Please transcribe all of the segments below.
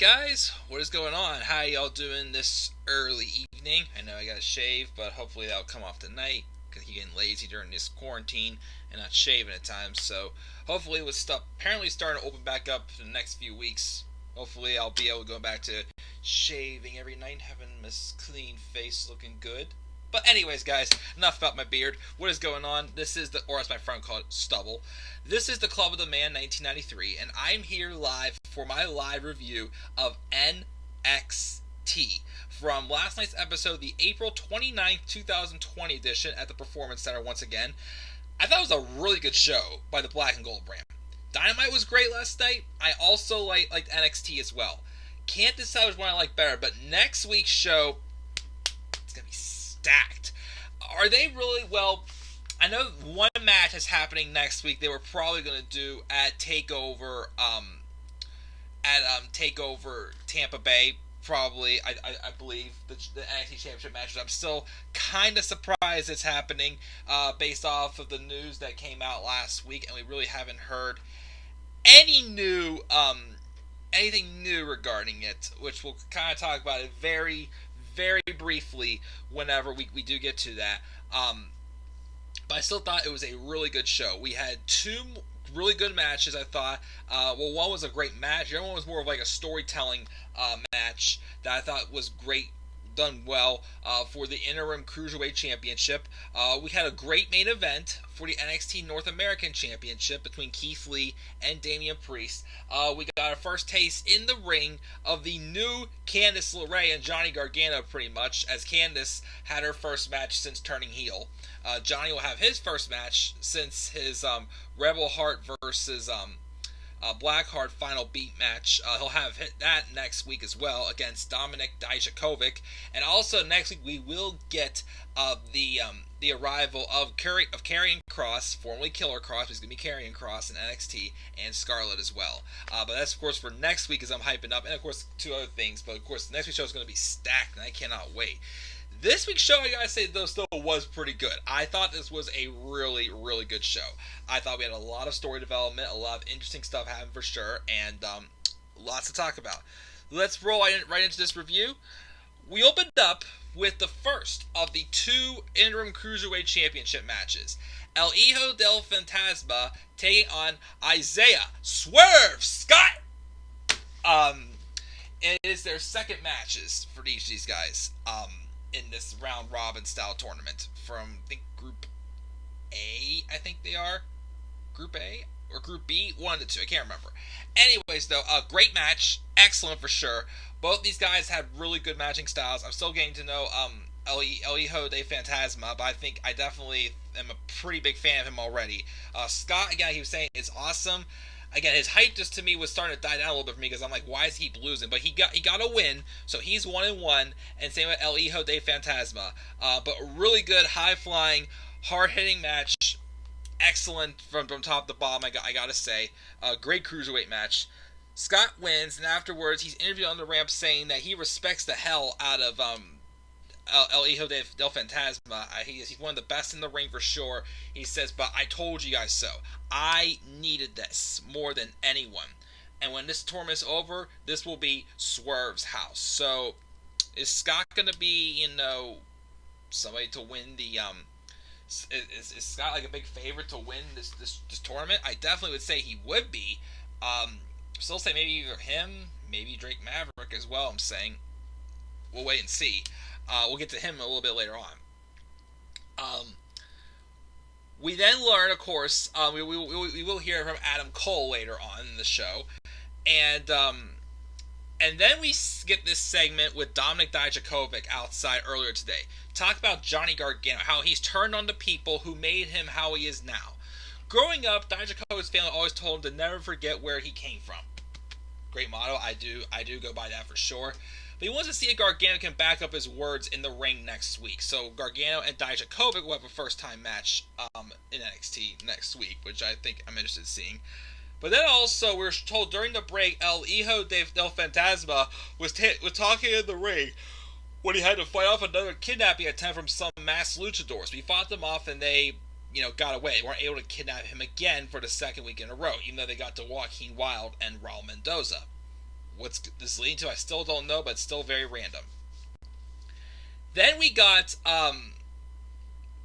guys, what is going on? How y'all doing this early evening? I know I gotta shave, but hopefully that'll come off tonight because I'm getting lazy during this quarantine and not shaving at times. So hopefully with stuff apparently starting to open back up in the next few weeks, hopefully I'll be able to go back to shaving every night, having this clean face looking good. But anyways, guys, enough about my beard. What is going on? This is or as my friend called it, stubble. This is the Club of the Man 1993, and I'm here live for my live review of NXT from last night's episode, the April 29th, 2020 edition at the Performance Center once again. I thought it was a really good show by the Black and Gold brand. Dynamite was great last night. I also liked NXT as well. Can't decide which one I like better, but next week's show, it's going to be stacked. Are they really? Well, I know one match is happening next week. They were probably going to do at Takeover, Takeover Tampa Bay. Probably, I believe the NXT Championship matches. I'm still kind of surprised it's happening, based off of the news that came out last week, and we really haven't heard anything new regarding it, which we'll kind of talk about it very, very briefly whenever we do get to that. But I still thought it was a really good show. We had two really good matches, I thought. One was a great match. The other one was more of like a storytelling match that I thought was great, done well, for the interim Cruiserweight Championship. We had a great main event for the NXT North American Championship between Keith Lee and Damian Priest. We got our first taste in the ring of the new Candice LeRae and Johnny Gargano, pretty much, as Candice had her first match since turning heel. Johnny will have his first match since his Rebel Heart versus Blackheart final beat match. He'll have that next week as well against Dominik Dijakovic. And also next week we will get the arrival of Karrion Kross, formerly Killer Kross. He's going to be Karrion Kross in NXT, and Scarlett as well. But that's, of course, for next week as I'm hyping up. And, of course, two other things. But, of course, next week's show is going to be stacked, and I cannot wait. This week's show, I gotta say, though, still was pretty good. I thought this was a really, really good show. I thought we had a lot of story development, a lot of interesting stuff happening for sure, and lots to talk about. Let's roll right into this review. We opened up with the first of the two interim Cruiserweight Championship matches. El Hijo del Fantasma taking on Isaiah Swerve Scott. It is their second matches for each of these guys. In this round robin style tournament from, I think, Group A, I think they are. Group A or Group B, one of the two, I can't remember. Anyways, though, a great match, excellent for sure. Both these guys had really good matching styles. I'm still getting to know El Hijo de Fantasma, but I definitely am a pretty big fan of him already. Scott, again, he was saying, is awesome. Again, his hype just to me was starting to die down a little bit for me because I'm like, why is he losing? But he got a win, so he's 1-1, and same with El Hijo de Fantasma. But a really good, high-flying, hard-hitting match. Excellent from top to bottom, I gotta say. Great cruiserweight match. Scott wins, and afterwards he's interviewed on the ramp saying that he respects the hell out of El Hijo del Fantasma. He's one of the best in the ring for sure. He says, but I told you guys so. I needed this more than anyone. And when this tournament's over, this will be Swerve's house. So, is Scott going to be, somebody to win the, is Scott like a big favorite to win this tournament? I definitely would say he would be. Still say maybe either him, maybe Drake Maverick as well, I'm saying. We'll wait and see. We'll get to him a little bit later on. We then learn, of course, we will hear from Adam Cole later on in the show, and then we get this segment with Dominik Dijakovic outside earlier today. Talk about Johnny Gargano, how he's turned on the people who made him how he is now. Growing up, Dijakovic's family always told him to never forget where he came from. Great motto. I do go by that for sure. But he wants to see if Gargano can back up his words in the ring next week. So Gargano and Dijakovic will have a first-time match in NXT next week, which I think I'm interested in seeing. But then also, we were told during the break, El Hijo del Fantasma was talking in the ring when he had to fight off another kidnapping attempt from some masked luchadors. But he fought them off, and they got away. They weren't able to kidnap him again for the second week in a row, even though they got to Joaquin Wilde and Raul Mendoza. what's this leading to, I still don't know, but it's still very random. Then we got um,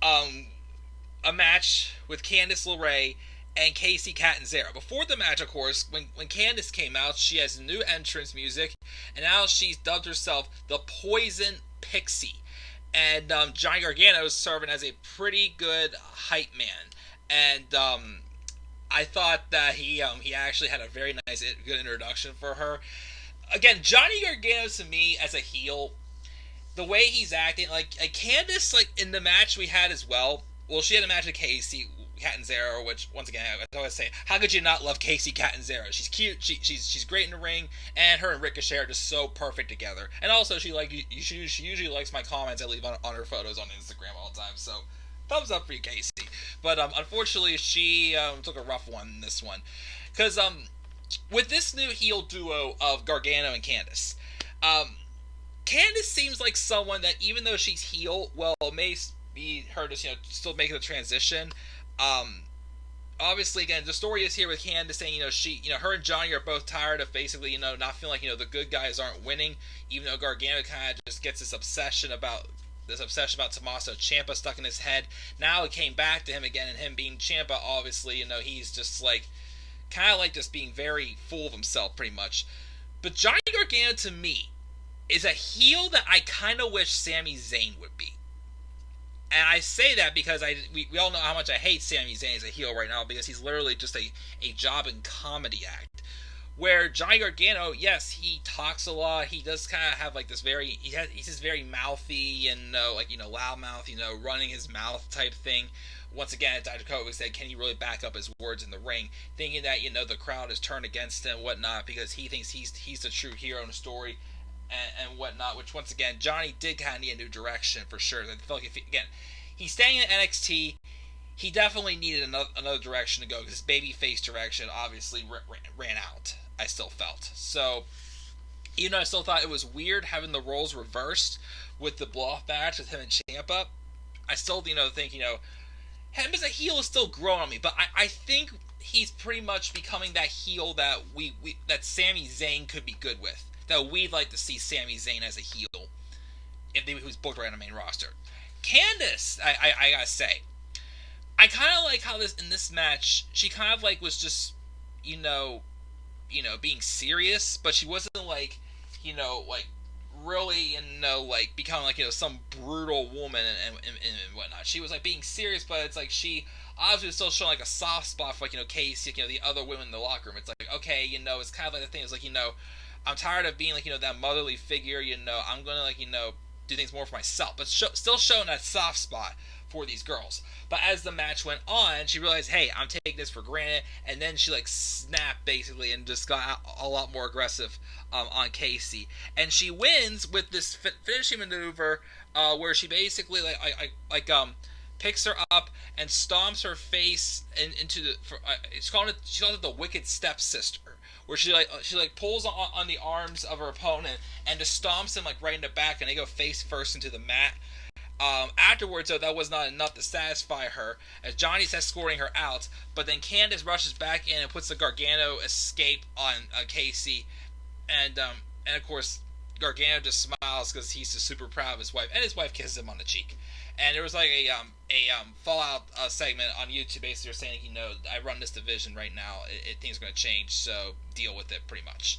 a match with Candice LeRae and Casey Catanzaro. Before the match, of course, when Candice came out, she has new entrance music, and now she's dubbed herself the Poison Pixie. And Johnny Gargano is serving as a pretty good hype man. And I thought that he actually had a very nice, good introduction for her. Again, Johnny Gargano to me as a heel, the way he's acting, like Candice, like in the match we had as well. Well, she had a match with Casey Catanzaro, which once again I always say, how could you not love Casey Catanzaro? She's cute, she's great in the ring, and her and Ricochet are just so perfect together. And also she usually likes my comments I leave on her photos on Instagram all the time. So thumbs up for you, Casey. But unfortunately she took a rough one in this one, because with this new heel duo of Gargano and Candice, Candice seems like someone that, even though she's heel, well, it may be her just still making the transition. Obviously, again, the story is here with Candice saying, her and Johnny are both tired of basically, not feeling like, the good guys aren't winning, even though Gargano kind of just gets this obsession about Tommaso Ciampa stuck in his head. Now it came back to him again, and him being Ciampa, obviously, he's just like, kind of like just being very full of himself, pretty much. But Johnny Gargano, to me, is a heel that I kind of wish Sami Zayn would be. And I say that because we all know how much I hate Sami Zayn as a heel right now, because he's literally just a job and comedy act. Where Johnny Gargano, yes, he talks a lot. He does kind of have like this he's just very mouthy and loudmouth, running his mouth type thing. Once again, Dr. Kovac said, can he really back up his words in the ring? Thinking that, the crowd is turned against him and whatnot, because he thinks he's the true hero in the story and whatnot, which once again, Johnny did kind of need a new direction for sure. I feel like he's staying in NXT, he definitely needed another direction to go, because his babyface direction obviously ran out, I still felt. So, even though I still thought it was weird having the roles reversed with the blow-off match with him and Ciampa, I still, think, him as a heel is still growing on me, but I think he's pretty much becoming that heel that that Sami Zayn could be good with. That we'd like to see Sami Zayn as a heel if he was booked right on the main roster. Candice, I gotta say, I kind of like how in this match, she kind of like was just, being serious, but she wasn't like, like really, like becoming like, some brutal woman and whatnot. She was like being serious, but it's like she obviously was still showing like a soft spot for like, Casey, the other women in the locker room. It's like, okay, it's kind of like the thing is like, I'm tired of being like, that motherly figure, I'm gonna like, do things more for myself, but still showing that soft spot for these girls. But as the match went on, she realized, hey, I'm taking this for granted, and then she like snapped basically and just got a lot more aggressive on Casey, and she wins with this finishing maneuver where she basically picks her up and stomps her face into the. She calls it the Wicked Stepsister, where she pulls on the arms of her opponent and just stomps him like right in the back, and they go face first into the mat. Afterwards, though, that was not enough to satisfy her, as Johnny's escorting her out, but then Candice rushes back in and puts the Gargano escape on Casey, and of course Gargano just smiles because he's just super proud of his wife, and his wife kisses him on the cheek. And there was like a Fallout segment on YouTube basically saying, I run this division right now, things are going to change, so deal with it, pretty much.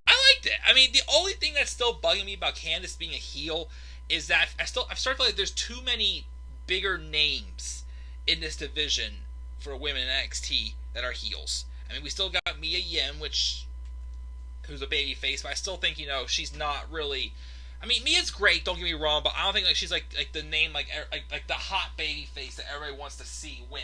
I liked it. I mean, the only thing that's still bugging me about Candice being a heel is that I've started to feel like there's too many bigger names in this division for women in NXT that are heels. I mean, we still got Mia Yim, who's a baby face, but I still think, she's not really. I mean, Mia's great, don't get me wrong, but I don't think like she's like the name like the hot baby face that everybody wants to see win.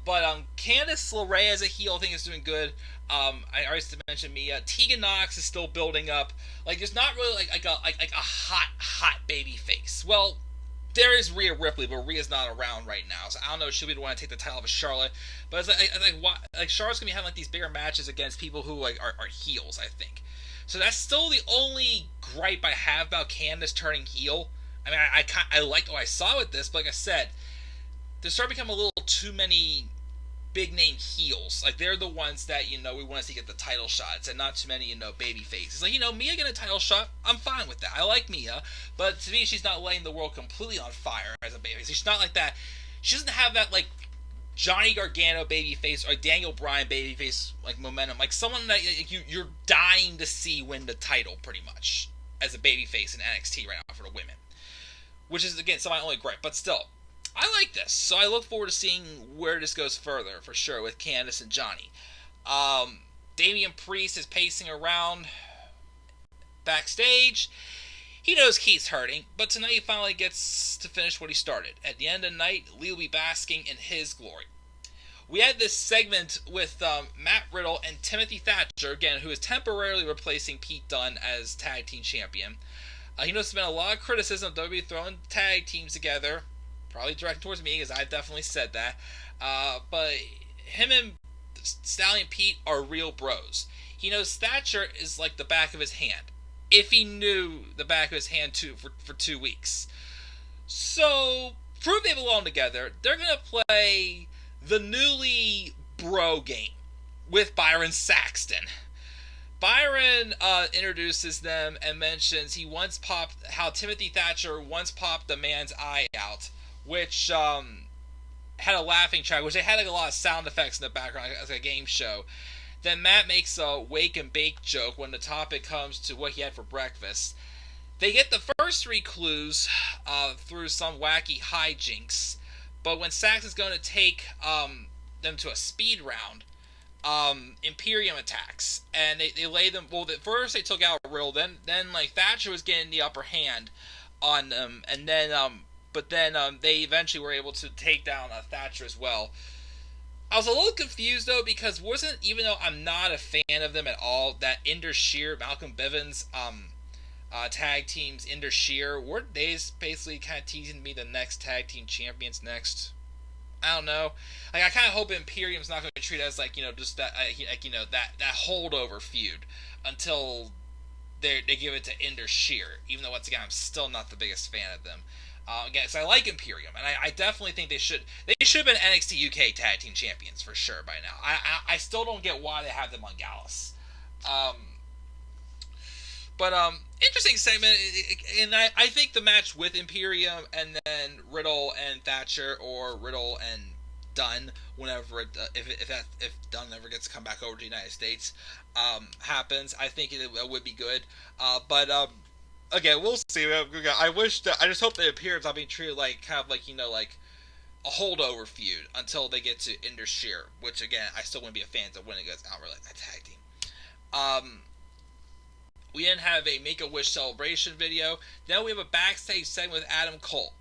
But Candice LeRae as a heel, I think is doing good. I already mentioned Mia. Tegan Nox is still building up. Like, there's not really like a hot baby face. Well, there is Rhea Ripley, but Rhea's not around right now, so I don't know if she'll be the one to take the title of Charlotte. But it's Charlotte's gonna be having like these bigger matches against people who like are heels, I think. So that's still the only gripe I have about Candice turning heel I mean, I liked what I saw with this, but like I said, there started becoming a little too many big name heels. Like, they're the ones that, we want to see get the title shots, and not too many, baby faces. Like, Mia getting a title shot, I'm fine with that. I like Mia, but to me, she's not lighting the world completely on fire as a baby face. She's not like that. She doesn't have that, like, Johnny Gargano babyface or Daniel Bryan babyface, like, momentum. Like, someone that you're dying to see win the title, pretty much, as a babyface in NXT right now for the women. Which is, again, something I only gripe, but still. I like this, so I look forward to seeing where this goes further, for sure, with Candice and Johnny. Damian Priest is pacing around backstage. He knows Keith's hurting, but tonight he finally gets to finish what he started. At the end of the night, Lee will be basking in his glory. We had this segment with Matt Riddle and Timothy Thatcher, again, who is temporarily replacing Pete Dunne as tag team champion. He knows there's been a lot of criticism of WWE throwing tag teams together. Probably directed towards me, because I've definitely said that. But him and Stallion Pete are real bros. He knows Thatcher is like the back of his hand. If he knew the back of his hand for 2 weeks. So, prove they belong together. They're going to play the newly bro game with Byron Saxton. Byron introduces them and mentions how Timothy Thatcher once popped a man's eye out, which had a laughing track, which they had like a lot of sound effects in the background as a game show. Then Matt makes a wake and bake joke when the topic comes to what he had for breakfast. They get the first 3 clues through some wacky hijinks, but when Saxon's going to take them to a speed round, Imperium attacks, and they lay them. Well, first they took out Riddle, then like Thatcher was getting the upper hand on them, and then but then they eventually were able to take down Thatcher as well. I was a little confused though, because even though I'm not a fan of them at all, that Ender Sheer, Malcolm Bivens tag teams, Ender Sheer, weren't they basically kind of teasing me the next tag team champions next? I don't know. Like, I kind of hope Imperium's not going to treat it as just that that holdover feud until they give it to Ender Sheer. Even though, once again, I'm still not the biggest fan of them. Again, so I like Imperium, and I definitely think they should have been NXT UK tag team champions for sure by now. I still don't get why they have them on Gallus. But interesting segment, and I think the match with Imperium and then Riddle and Thatcher, or Riddle and Dunn, whenever if Dunn ever gets to come back over to the United States, happens, I think it would be good. But again, we'll see. I just hope the Imperium's not being treated like kind of like a holdover feud until they get to Ender Sheer, which again I still wouldn't be a fan of when it goes out really like that tag team. We then have a Make-A-Wish celebration video. Then we have a backstage segment with Adam Cole,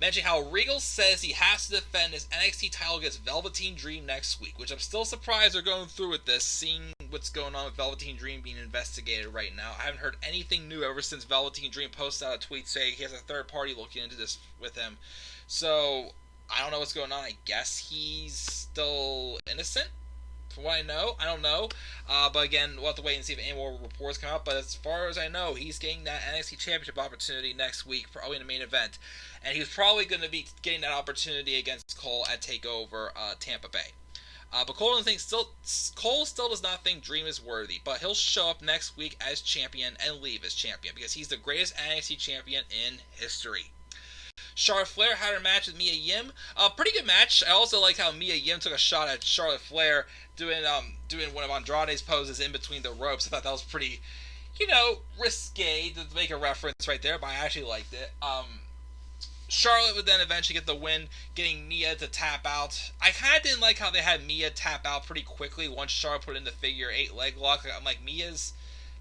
mentioning how Regal says he has to defend his NXT title against Velveteen Dream next week, which I'm still surprised they're going through with this, seeing what's going on with Velveteen Dream being investigated right now. I haven't heard anything new ever since Velveteen Dream posted out a tweet saying he has a third party looking into this with him. So, I don't know what's going on. I guess he's still innocent, from what I know. I don't know. But again, we'll have to wait and see if any more reports come out. But as far as I know, he's getting that NXT Championship opportunity next week, probably in the main event. And he was probably going to be getting that opportunity against Cole at TakeOver Tampa Bay. But Cole still does not think Dream is worthy. But he'll show up next week as champion and leave as champion, because he's the greatest NXT champion in history. Charlotte Flair had her match with Mia Yim. Pretty good match. I also like how Mia Yim took a shot at Charlotte Flair doing one of Andrade's poses in between the ropes. I thought that was pretty, risque to make a reference right there, but I actually liked it. Charlotte would then eventually get the win, getting Mia to tap out. I kind of didn't like how they had Mia tap out pretty quickly once Charlotte put in the figure 8 leg lock. I'm like, Mia's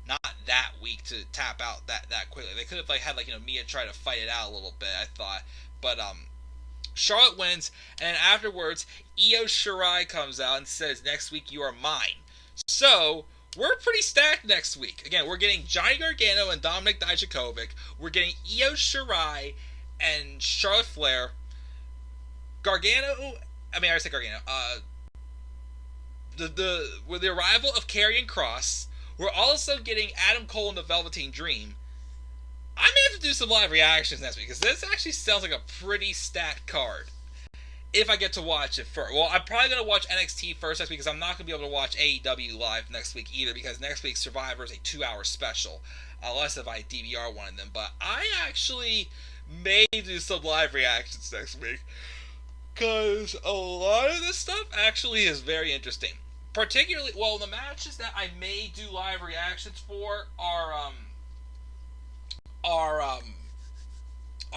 not that weak to tap out that quickly. They could have had Mia try to fight it out a little bit, I thought. But Charlotte wins, and then afterwards, Io Shirai comes out and says, "Next week you are mine." So we're pretty stacked next week. Again, we're getting Johnny Gargano and Dominik Dijakovic. We're getting Io Shirai and Charlotte Flair. With the arrival of Karrion Kross, we're also getting Adam Cole and the Velveteen Dream. I may have to do some live reactions next week because this actually sounds like a pretty stacked card. If I get to watch it first. Well, I'm probably going to watch NXT first next week because I'm not going to be able to watch AEW live next week either because next week's Survivor is a 2-hour special. Unless if I DVR one of them. But I actually may do some live reactions next week because a lot of this stuff actually is very interesting. Particularly, well, the matches that I may do live reactions for are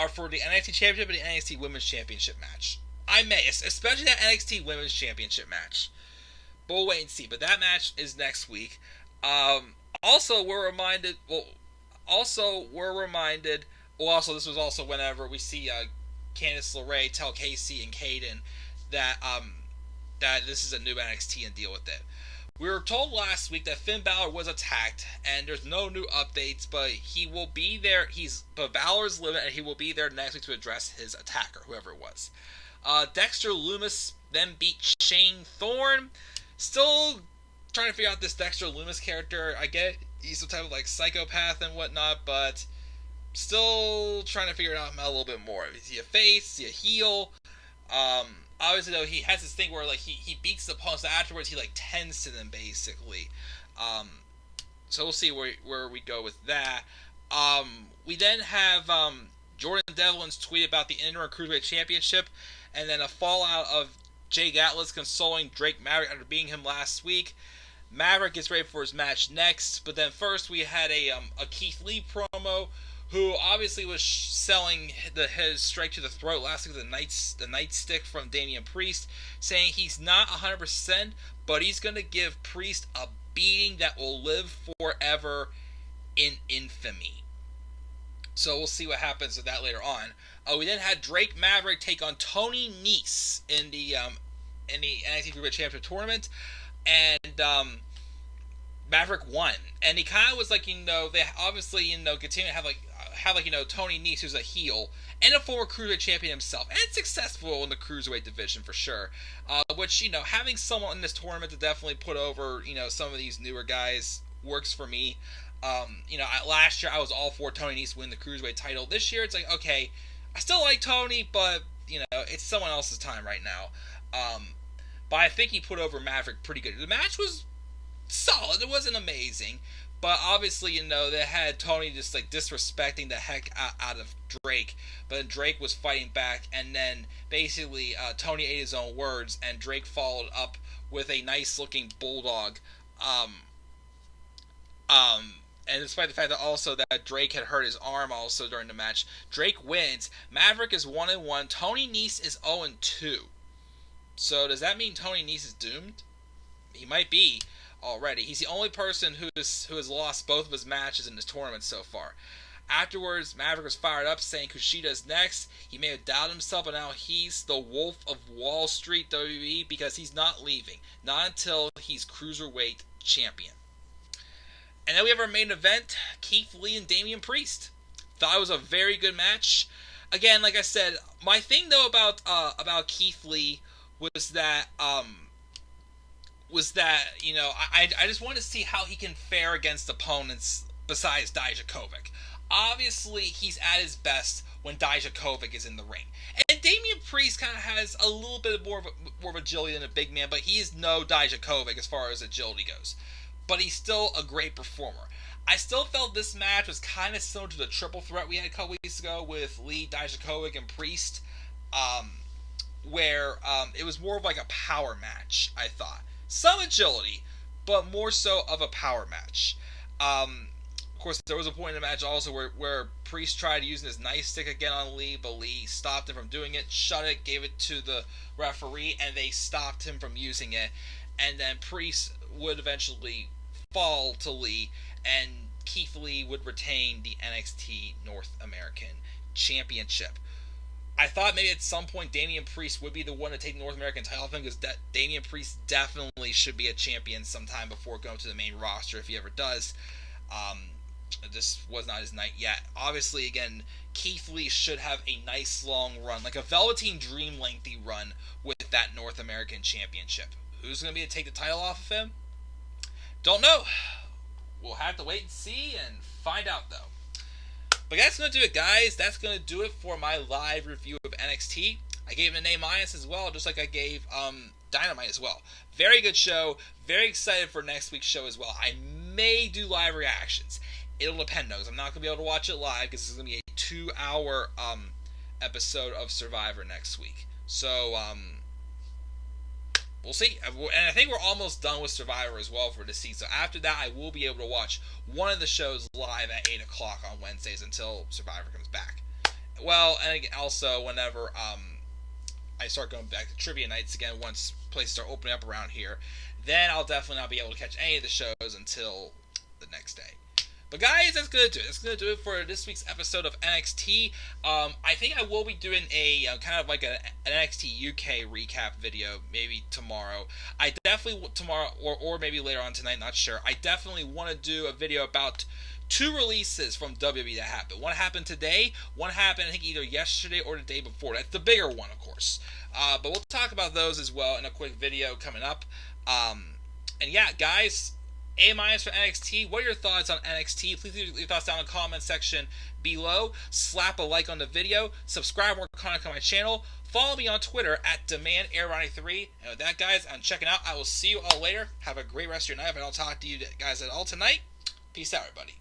for the NXT Championship and the NXT Women's Championship match. I may, especially that NXT Women's Championship match. But we'll wait and see. But that match is next week. Also, we're reminded. Well, also, this was also whenever we see Candice LeRae tell Casey and Caden that that this is a new NXT and deal with it. We were told last week that Finn Balor was attacked, and there's no new updates, but he will be there. But Balor's living, and he will be there next week to address his attacker, whoever it was. Dexter Lumis then beat Shane Thorne. Still trying to figure out this Dexter Lumis character. I get he's some type of like psychopath and whatnot, but still trying to figure it out a little bit more. Is he a face? Is he a heel? Obviously, though, he has this thing where like he beats the opponents, so afterwards he like tends to them basically. So we'll see where we go with that. We then have Jordan Devlin's tweet about the interim Cruiserweight Championship, and then a fallout of Jake Atlas consoling Drake Maverick after beating him last week. Maverick gets ready for his match next, but then first we had a Keith Lee promo, who obviously was selling his strike to the throat last week with the nightstick from Damian Priest, saying he's not 100%, but he's going to give Priest a beating that will live forever in infamy. So we'll see what happens with that later on. We then had Drake Maverick take on Tony Nese in the NXT Cruiserweight Championship tournament, and Maverick won. And he kind of was like, they obviously, continue to have Tony Nese, who's a heel and a former Cruiserweight champion himself, and successful in the Cruiserweight division for sure. Which, having someone in this tournament to definitely put over, some of these newer guys works for me. Last year I was all for Tony Nese win the Cruiserweight title. This year it's like, okay, I still like Tony, but, it's someone else's time right now. But I think he put over Maverick pretty good. The match was solid. It wasn't amazing. But obviously, they had Tony just like disrespecting the heck out of Drake. But then Drake was fighting back, and then basically Tony ate his own words, and Drake followed up with a nice looking bulldog. And despite the fact that also that Drake had hurt his arm also during the match, Drake wins. Maverick is 1-1. Tony Nese is 0-2. So does that mean Tony Nese is doomed? He might be already. He's the only person who has lost both of his matches in this tournament so far. Afterwards, Maverick was fired up, saying Kushida's next. He may have doubted himself, but now he's the Wolf of Wall Street WWE because he's not leaving. Not until he's Cruiserweight Champion. And then we have our main event, Keith Lee and Damian Priest. Thought it was a very good match. Again, like I said, my thing though about Keith Lee was that I just want to see how he can fare against opponents besides Dijakovic. Obviously, he's at his best when Dijakovic is in the ring. And Damian Priest kind of has a little bit more of agility than a big man, but he is no Dijakovic as far as agility goes. But he's still a great performer. I still felt this match was kind of similar to the triple threat we had a couple weeks ago with Lee, Dijakovic, and Priest, where it was more of like a power match, I thought. Some agility, but more so of a power match. Of course, there was a point in the match also where Priest tried using his nightstick again on Lee, but Lee stopped him from doing it, shut it, gave it to the referee, and they stopped him from using it. And then Priest would eventually fall to Lee, and Keith Lee would retain the NXT North American Championship. I thought maybe at some point Damian Priest would be the one to take the North American title thing, because Damian Priest definitely should be a champion sometime before going to the main roster if he ever does. This was not his night yet. Obviously, again, Keith Lee should have a nice long run, like a Velveteen Dream lengthy run with that North American Championship. Who's going to be to take the title off of him? Don't know. We'll have to wait and see and find out, though. But that's going to do it, guys. That's going to do it for my live review of NXT. I gave it an A- as well, just like I gave Dynamite as well. Very good show. Very excited for next week's show as well. I may do live reactions. It'll depend, though, because I'm not going to be able to watch it live, because this is going to be a 2-hour episode of Survivor next week. So, we'll see. And I think we're almost done with Survivor as well for this season. So after that, I will be able to watch one of the shows live at 8 o'clock on Wednesdays until Survivor comes back. Well, and also whenever I start going back to trivia nights again, once places start opening up around here, then I'll definitely not be able to catch any of the shows until the next day. But guys, that's going to do it. That's going to do it for this week's episode of NXT. I think I will be doing a kind of like an NXT UK recap video maybe tomorrow. I definitely tomorrow or maybe later on tonight, not sure. I definitely want to do a video about 2 releases from WWE that happened. One happened today. One happened I think either yesterday or the day before. That's the bigger one, of course. But we'll talk about those as well in a quick video coming up. And yeah, guys. A- for NXT. What are your thoughts on NXT? Please leave your thoughts down in the comment section below. Slap a like on the video. Subscribe for more content on my channel. Follow me on Twitter at DemandAir93. And with that, guys, I'm checking out. I will see you all later. Have a great rest of your night. If I don't talk to you guys at all tonight, peace out, everybody.